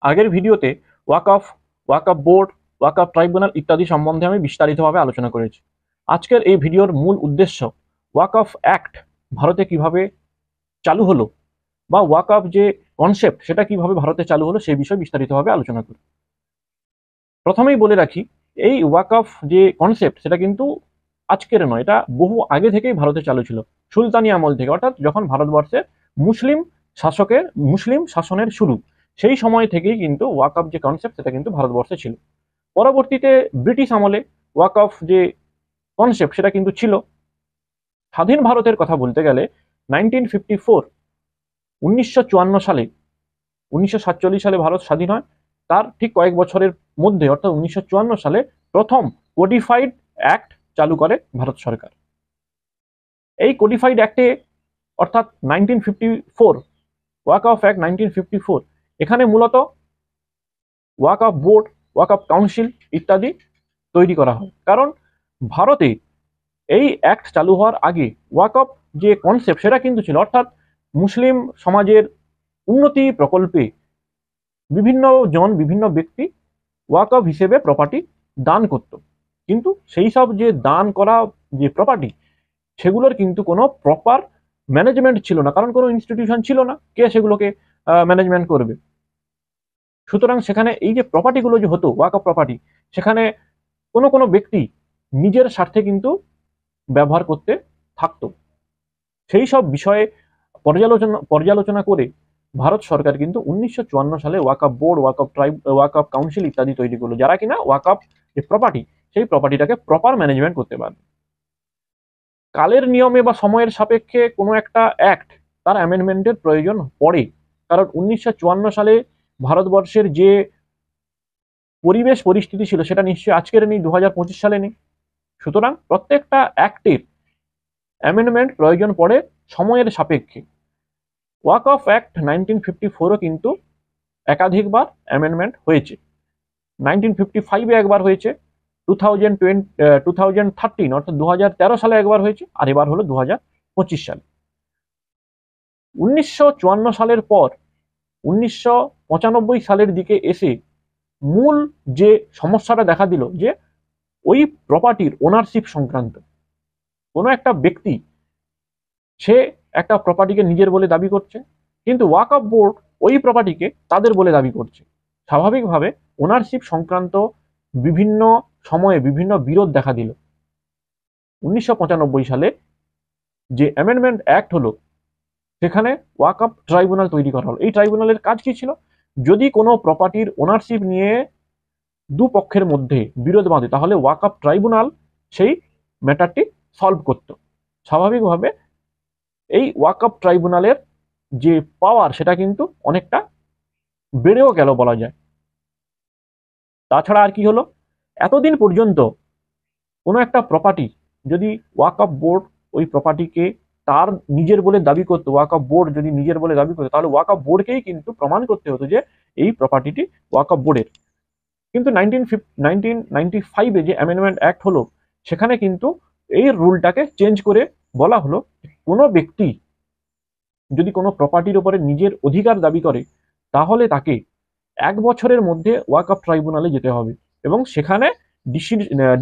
আগের ভিডিওতে ওয়াকফ, ওয়াকফ বোর্ড, ওয়াকফ ট্রাইব্যুনাল ইত্যাদি সম্বন্ধে আমি বিস্তারিতভাবে আলোচনা করেছি। আজকের এই ভিডিওর মূল উদ্দেশ্য ওয়াকফ অ্যাক্ট ভারতে কিভাবে চালু হলো বা ওয়াকফ যে কনসেপ্ট সেটা কিভাবে ভারতে চালু হলো সেই বিষয়ে বিস্তারিতভাবে আলোচনা করি। প্রথমেই বলে রাখি, এই ওয়াকফ যে কনসেপ্ট সেটা কিন্তু আজকের নয়, এটা বহু আগে থেকেই ভারতে চালু ছিল, সুলতানি আমল থেকে, অর্থাৎ যখন ভারতবর্ষে মুসলিম মুসলিম শাসনের শুরু, সেই সময় থেকেই কিন্তু ওয়াকফ যে কনসেপ্ট সেটা কিন্তু ভারতবর্ষে ছিল। পরবর্তীতে ব্রিটিশ আমলে ওয়াকফ যে কনসেপ্ট সেটা কিন্তু ছিল। স্বাধীন ভারতের কথা বলতে গেলে 1954 1954 সালে, 1947 সালে ভারত স্বাধীন হয়। তার ঠিক কয়েক বছরের মধ্যে অর্থাৎ 1954 সালে প্রথম কোডিফাইড অ্যাক্ট চালু করে ভারত সরকার। এই কোডিফাইড অ্যাক্টে অর্থাৎ 1954 ওয়াকফ অ্যাক্ট 1954, এখানে মূলত ওয়াকফ বোর্ড, ওয়াকফ কাউন্সিল ইত্যাদি তৈরি করা হয়। কারণ ভারতে এই অ্যাক্ট চালু হওয়ার আগে ওয়াকফ যে কনসেপ্ট সেটা কিন্তু ছিল, অর্থাৎ মুসলিম সমাজের উন্নতি প্রকল্পে বিভিন্ন ব্যক্তি ওয়াকফ হিসেবে প্রপার্টি দান করত, কিন্তু সেই সব যে দান করা যে প্রপার্টি সেগুলোর কিন্তু কোনো প্রপার ম্যানেজমেন্ট ছিল না, কারণ কোনো ইনস্টিটিউশন ছিল না কে সেগুলোকে ম্যানেজমেন্ট করবে। সুতরাং সেখানে এই যে প্রপার্টিগুলো যে হতো ওয়াকফ প্রপার্টি, সেখানে কোনো ব্যক্তি নিজের স্বার্থে কিন্তু ব্যবহার করতে থাকতো। সেই সব বিষয়ে পর্যালোচনা করে ভারত সরকার কিন্তু 1954 সালে ওয়াকফ বোর্ড, ওয়াকফ কাউন্সিল ইত্যাদি তৈরি করলো, যারা কিনা ওয়াকফ যে প্রপার্টি সেই প্রপার্টিটাকে প্রপার ম্যানেজমেন্ট করতে পারবে। কালের নিয়মে বা সময়ের সাপেক্ষে কোনো একটা অ্যাক্ট তার অ্যামেন্ডমেন্টের প্রয়োজন পড়ে, কারণ 1954 সালে ভারতবর্ষের যে পরিবেশ পরিস্থিতি ছিল সেটা নিশ্চয়ই আজকের নেই, 2025 সালে নেই। সুতরাং প্রত্যেকটা অ্যাক্টের অ্যামেন্ডমেন্ট প্রয়োজন পড়ে সময়ের সাপেক্ষে। ওয়াকফ অ্যাক্ট 1954ও কিন্তু একাধিকবার অ্যামেন্ডমেন্ট হয়েছে। 1955-এ একবার হয়েছে, 2013 অর্থাৎ 2013 সালে একবার হয়েছে, আর এবার হলো 2025 সালে। 1954 সালের পর 1995 সালের দিকে এসে মূল যে সমস্যাটা দেখা দিল, যে ওই প্রপার্টির ওনারশিপ সংক্রান্ত। কোনো একটা ব্যক্তি সে একটা প্রপার্টিকে নিজের বলে দাবি করছে, কিন্তু ওয়াকফ বোর্ড ওই প্রপার্টিকে তাদের বলে দাবি করছে। স্বাভাবিকভাবে ওনারশিপ সংক্রান্ত বিভিন্ন সময়ে বিভিন্ন বিরোধ দেখা দিল। 1995 সালে যে অ্যামেন্ডমেন্ট অ্যাক্ট হলো, সেখানে ওয়াকফ ট্রাইব্যুনাল তৈরি করা হলো। এই ট্রাইব্যুনালের কাজ কি ছিল? যদি কোনো প্রপার্টির ওনারশিপ নিয়ে দুপক্ষের মধ্যে বিরোধ বাঁধে, তাহলে ওয়াকফ ট্রাইব্যুনাল সেই ম্যাটারটি সলভ করত। স্বাভাবিকভাবে এই ওয়াকফ ট্রাইব্যুনালের যে পাওয়ার সেটা কিন্তু অনেকটা বেড়েও গেল বলা যায়। তাছাড়া আর কি হলো, এতদিন পর্যন্ত কোনো একটা প্রপার্টি যদি ওয়াকফ বোর্ড ওই প্রপার্টিকে তার নিজের বলে দাবি করতো, ওয়াকফ বোর্ড যদি নিজের বলে দাবি করতো, তাহলে ওয়াকফ বোর্ডকেই কিন্তু প্রমাণ করতে হতো যে এই প্রপার্টিটি ওয়াকফ বোর্ডের। কিন্তু 1995-এ যে অ্যামেন্ডমেন্ট অ্যাক্ট হলো, সেখানে কিন্তু এই রুলটাকে চেঞ্জ করে বলা হলো, কোনো ব্যক্তি যদি কোনো প্রপার্টির উপরে নিজের অধিকার দাবি করে, তাহলে তাকে 1 বছরের মধ্যে ওয়াকফ ট্রাইব্যুনালে যেতে হবে এবং সেখানে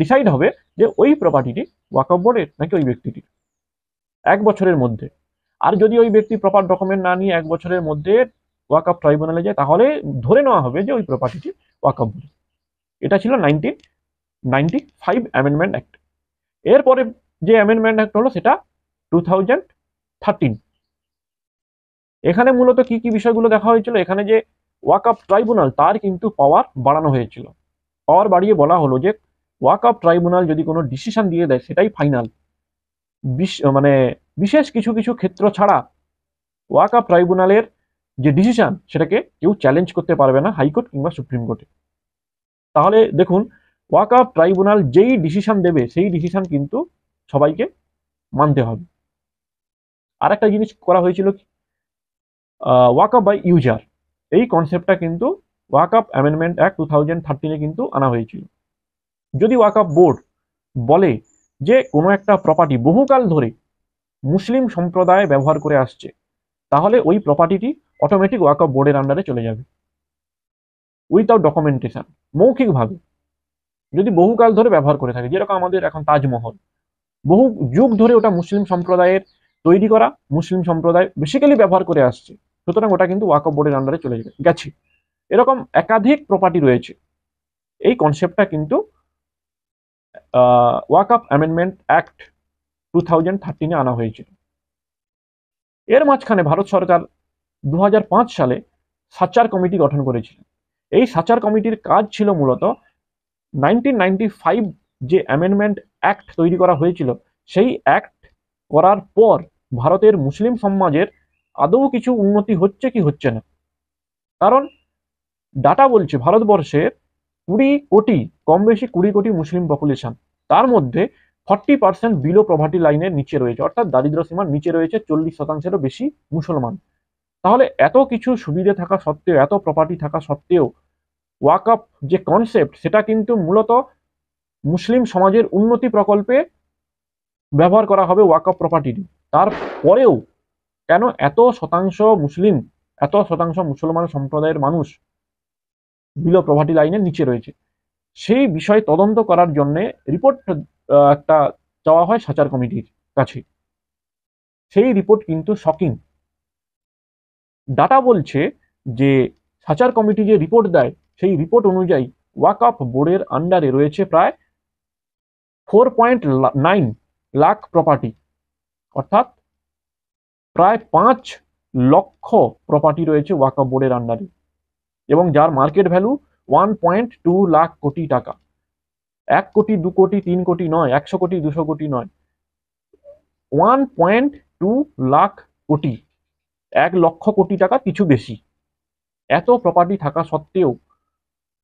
ডিসাইড হবে যে ওই প্রপার্টিটি ওয়াকফ বোর্ডের নাকি ওই ব্যক্তিটির, 1 বছরের মধ্যে। আর যদি ওই ব্যক্তি প্রপার ডকুমেন্ট না নিয়ে 1 বছরের মধ্যে ওয়াকফ ট্রাইব্যুনালে যায়, তাহলে ধরে নেওয়া হবে যে ওই প্রপার্টিটি ওয়াকফ বোর্ডের। এটা ছিল 1995 অ্যামেন্ডমেন্ট অ্যাক্ট। এরপরে যে অ্যামেন্ডমেন্ট অ্যাক্ট হলো সেটা 2013। এখানে মূলত কি কি বিষয়গুলো দেখা হয়েছিল, এখানে যে ওয়াকফ ট্রাইব্যুনাল তার কিন্তু পাওয়ার বাড়ানো হয়েছিল। পাওয়ার বাড়িয়ে বলা হলো যে ওয়াকফ ট্রাইব্যুনাল যদি কোনো ডিসিশন দিয়ে দেয় সেটাই ফাইনাল। মানে বিশেষ কিছু কিছু ক্ষেত্র ছাড়া ওয়াকফ ট্রাইব্যুনালের যে ডিসিশন সেটাকে কেউ চ্যালেঞ্জ করতে পারবে না হাইকোর্ট কিংবা সুপ্রিম কোর্টে। তাহলে দেখুন, ওয়াকফ ট্রাইব্যুনাল যেই ডিসিশন দেবে সেই ডিসিশন কিন্তু সবাইকে মানতে হবে। আর একটা জিনিস করা হয়েছিল, ওয়াকফ বাই ইউজার, এই কনসেপ্টটা কিন্তু ওয়াকফ অ্যামেন্ডমেন্ট অ্যাক্ট 2013-এ কিন্তু আনা হয়েছিল। যদি ওয়াকফ বোর্ড বলে যে কোনো একটা প্রপার্টি বহুকাল ধরে মুসলিম সম্প্রদায় ব্যবহার করে আসছে, তাহলে ওই প্রপার্টিটি অটোমেটিক ওয়াকফ বোর্ডের আন্ডারে চলে যাবে। উইথাউট ডকুমেন্টেশন, মৌখিকভাবে যদি বহুকাল ধরে ব্যবহার করে থাকে, যেরকম আমাদের এখন তাজমহল, বহু যুগ ধরে ওটা মুসলিম সম্প্রদায়ের তৈরি করা, মুসলিম সম্প্রদায় বেসিক্যালি ব্যবহার করে আসছে, সুতরাং ওটা কিন্তু ওয়াকফ বোর্ডের আন্ডারে চলে গেছে। এরকম একাধিক প্রপার্টি রয়েছে। এই কনসেপ্টটা কিন্তু ওয়াকফ অ্যামেন্ডমেন্ট অ্যাক্ট 2013 আনা হয়েছিল। এর মাঝখানে ভারত সরকার 2005 সালে সাচার কমিটি গঠন করেছিল। এই সাচার কমিটির কাজ ছিল মূলত 1995 যে অ্যামেন্ডমেন্ট অ্যাক্ট তৈরি করা হয়েছিল, সেই অ্যাক্ট করার পর ভারতের মুসলিম সমাজের আদৌ কিছু উন্নতি হচ্ছে কি হচ্ছে না। কারণ ডাটা বলছে ভারতবর্ষের 20 কোটি, কম বেশি 20 কোটি মুসলিম পপুলেশন, তার মধ্যে 40% বিলো পভার্টি লাইনের নিচে রয়েছে, অর্থাৎ দারিদ্র সীমার নিচে রয়েছে 40%-এরও বেশি মুসলমান। তাহলে এত কিছু সুবিধা থাকা সত্ত্বেও, এত প্রপার্টি থাকা সত্ত্বেও ওয়াকফ যে কনসেপ্ট, সেটা কিন্তু মূলত মুসলিম সমাজের উন্নতি প্রকল্পে ব্যবহার করা হবে ওয়াকফ প্রপার্টি। তারপরেও কেন এত শতাংশ মুসলিম, এত শতাংশ মুসলমান সম্প্রদায়ের মানুষ বিলো পভার্টি লাইনের নিচে রয়েছে, সেই বিষয়ে তদন্ত করার জন্য রিপোর্ট একটা চাওয়া হয় সাচার কমিটির কাছে। সেই রিপোর্ট কিন্তু শকিং। ডাটা বলছে যে সাচার কমিটি যে রিপোর্ট দেয়, সেই রিপোর্ট অনুযায়ী ওয়াকফ বোর্ডের আন্ডারে রয়েছে প্রায় 4.9 লাখ প্রপার্টি, অর্থাৎ প্রায় 5 লক্ষ প্রপার্টি রয়েছে ওয়াকফ বোর্ডের আন্ডারে, এবং যার মার্কেট ভ্যালু 1.2 লাখ কোটি টাকা। 1 কোটি, 2 কোটি, 3 কোটি নয়, 100 কোটি, 200 কোটি নয়, 1.2 লাখ কোটি, 1 লক্ষ কোটি টাকা কিছু বেশি। এত প্রপার্টি থাকা সত্ত্বেও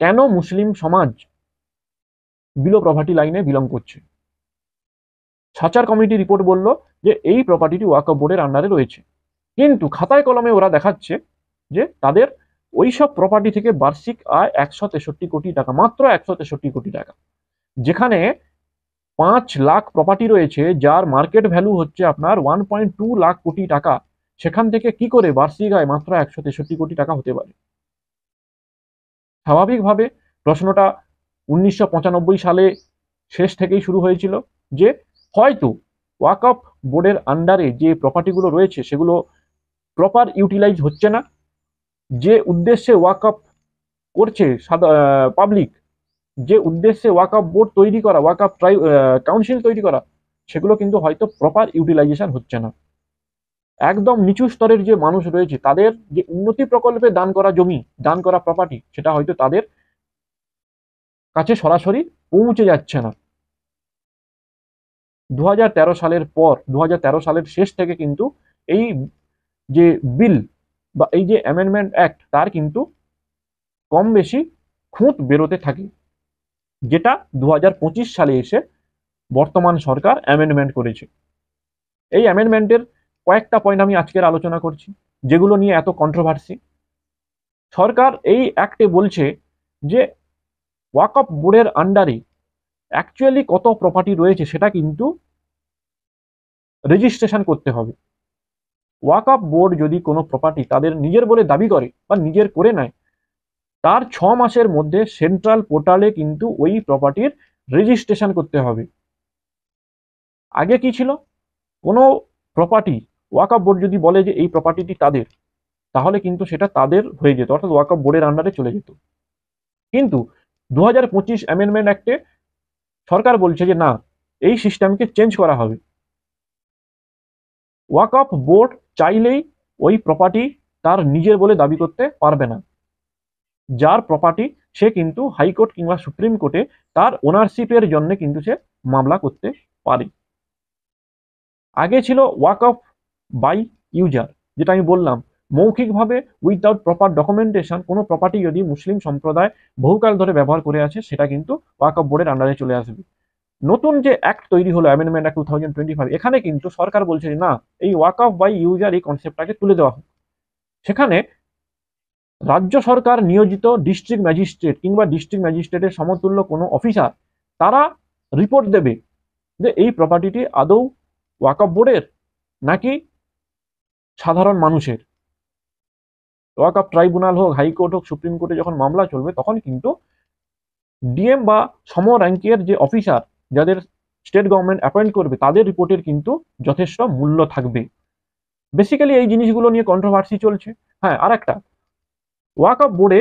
কেন মুসলিম সমাজ বিলো পভার্টি লাইনে বিলং করছে? সাচার কমিটি রিপোর্ট বলল যে এই প্রপার্টিটি ওয়াকফ বোর্ডের আন্ডারে রয়েছে, কিন্তু খাতায় কলমে ওরা দেখাচ্ছে যে তাদের ওইসব প্রপার্টি থেকে বার্ষিক আয় 163 কোটি টাকা, মাত্র 163 কোটি টাকা। যেখানে 5 লাখ প্রপার্টি রয়েছে যার মার্কেট ভ্যালু হচ্ছে আপনার 1.2 লাখ কোটি টাকা, সেখান থেকে কি করে বার্ষিক আয় মাত্র 163 কোটি টাকা হতে পারে? স্বাভাবিকভাবে প্রশ্নটা 1995 সালে শেষ থেকেই শুরু হয়েছিল, যে হয়তো ওয়াকফ বোর্ডের আন্ডারে যে প্রপার্টিগুলো রয়েছে সেগুলো প্রপার ইউটিলাইজ হচ্ছে না, যে উদ্দেশ্যে ওয়াকফ করছে পাবলিক, যে উদ্দেশ্যে ওয়াকফ বোর্ড তৈরি করা, ওয়াকফ কাউন্সিল তৈরি করা, সেগুলো কিন্তু হয়তো প্রপার ইউটিলাইজেশন হচ্ছে না। একদম নিচু স্তরের যে মানুষ রয়েছে, তাদের যে উন্নতি প্রকল্পে দান করা জমি, দান করা প্রপার্টি, সেটা হয়তো তাদের কাছে সরাসরি পৌঁছে যাচ্ছে না। 2013 সালের পর, 2013 সালের শেষ থেকে কিন্তু এই যে বিল বা এই যে অ্যামেন্ডমেন্ট অ্যাক্ট, তার কিন্তু কম বেশি খুঁত বেরোতে থাকে, যেটা 2025 সালে এসে বর্তমান সরকার অ্যামেন্ডমেন্ট করেছে। এই অ্যামেন্ডমেন্টের কয়েকটা পয়েন্ট আমি আজকের আলোচনা করছি, যেগুলো নিয়ে এত কন্ট্রোভার্সি। সরকার এই অ্যাক্টে বলছে যে ওয়াকফ বোর্ডের আন্ডারে অ্যাকচুয়ালি কত প্রপার্টি রয়েছে সেটা কিন্তু রেজিস্ট্রেশন করতে হবে। ওয়াকফ বোর্ড যদি কোনো প্রপার্টি তাদের নিজের বলে দাবি করে বা নিজের করে নেয়, তার 6 মাসের মধ্যে সেন্ট্রাল পোর্টালে কিন্তু ওই প্রপার্টির রেজিস্ট্রেশন করতে হবে। আগে কি ছিল, কোনো প্রপার্টি ওয়াকফ বোর্ড যদি বলে যে এই প্রপার্টিটি তাদের, তাহলে কিন্তু সেটা তাদের হয়ে যেত, অর্থাৎ ওয়াকফ বোর্ডের আন্ডারে চলে যেত। কিন্তু 2025 অ্যামেন্ডমেন্ট অ্যাক্টে সরকার বলছে যে না, এই সিস্টেমকে চেঞ্জ করা হবে। ওয়াকফ বোর্ড চাইলেই ওই প্রপার্টি তার নিজের বলে দাবি করতে পারবে না। যার প্রপার্টি, সে কিন্তু হাইকোর্ট কিংবা সুপ্রিম কোর্টে তার ওনারশিপের জন্য কিন্তু সে মামলা করতে পারে। আগে ছিল ওয়াকফ বাই ইউজার, যেটা আমি বললাম, মৌখিকভাবে উইদাউট প্রপার ডকুমেন্টেশন কোনো প্রপার্টি যদি মুসলিম সম্প্রদায় বহুকাল ধরে ব্যবহার করে আছে, সেটা কিন্তু ওয়াকফ বোর্ডের আন্ডারে চলে আসবে। নতুন যে অ্যাক্ট তৈরি হলো, অ্যামেন্ডমেন্ট অ্যাক্ট 2025, এখানে কিন্তু সরকার বলছে যে না, এই ওয়াকফ বাই ইউজার এই কনসেপ্টটাকে তুলে দেওয়া হোক। সেখানে রাজ্য সরকার নিয়োজিত ডিস্ট্রিক্ট ম্যাজিস্ট্রেট কিংবা ডিস্ট্রিক্ট ম্যাজিস্ট্রেটের সমতুল্য কোনো অফিসার, তারা রিপোর্ট দেবে যে এই প্রপার্টিটি আদৌ ওয়াকফ বোর্ডের নাকি সাধারণ মানুষের। ওয়াকফ ট্রাইব্যুনাল হোক, হাইকোর্ট হোক, সুপ্রিম কোর্টে যখন মামলা চলবে তখন কিন্তু ডিএম বা সম র্যাঙ্কের যে অফিসার যাদের স্টেট গভর্নমেন্ট অ্যাপয়েন্ট করবে তাদের রিপোর্টের কিন্তু যথেষ্ট মূল্য থাকবে। বেসিক্যালি এই জিনিসগুলো নিয়ে কন্ট্রোভার্সি চলছে। হ্যাঁ, আর একটা, ওয়াকফ বোর্ডে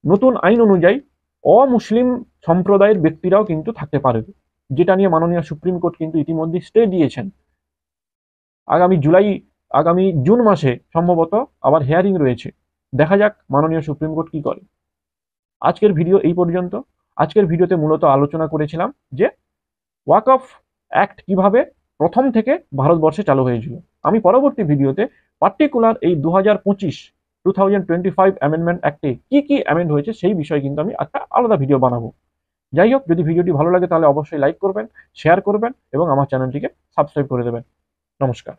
নতুন আইন অনুযায়ী অমুসলিম সম্প্রদায়ের ব্যক্তিরাও কিন্তু থাকতে পারবে, যেটা নিয়ে মাননীয় সুপ্রিম কোর্ট কিন্তু ইতিমধ্যে স্টে দিয়েছেন। আগামী জুন মাসে সম্ভবত আবার হিয়ারিং রয়েছে, দেখা যাক মাননীয় সুপ্রিম কোর্ট কি করে। আজকের ভিডিও এই পর্যন্ত। আজকের ভিডিওতে মূলত আলোচনা করেছিলাম যে ওয়াকফ অ্যাক্ট কিভাবে প্রথম থেকে ভারতবর্ষে চালু হয়েছিল। আমি পরবর্তী ভিডিওতে পার্টিকুলার এই 2025 অ্যামেন্ডমেন্ট অ্যাক্টে কি কি অ্যামেন্ড হয়েছে সেই বিষয়ে কিন্তু আমি একটা আলাদা ভিডিও বানাবো। যাই হোক, যদি ভিডিওটি ভালো লাগে তাহলে অবশ্যই লাইক করবেন, শেয়ার করবেন এবং আমার চ্যানেলটিকে সাবস্ক্রাইব করে দেবেন। নমস্কার।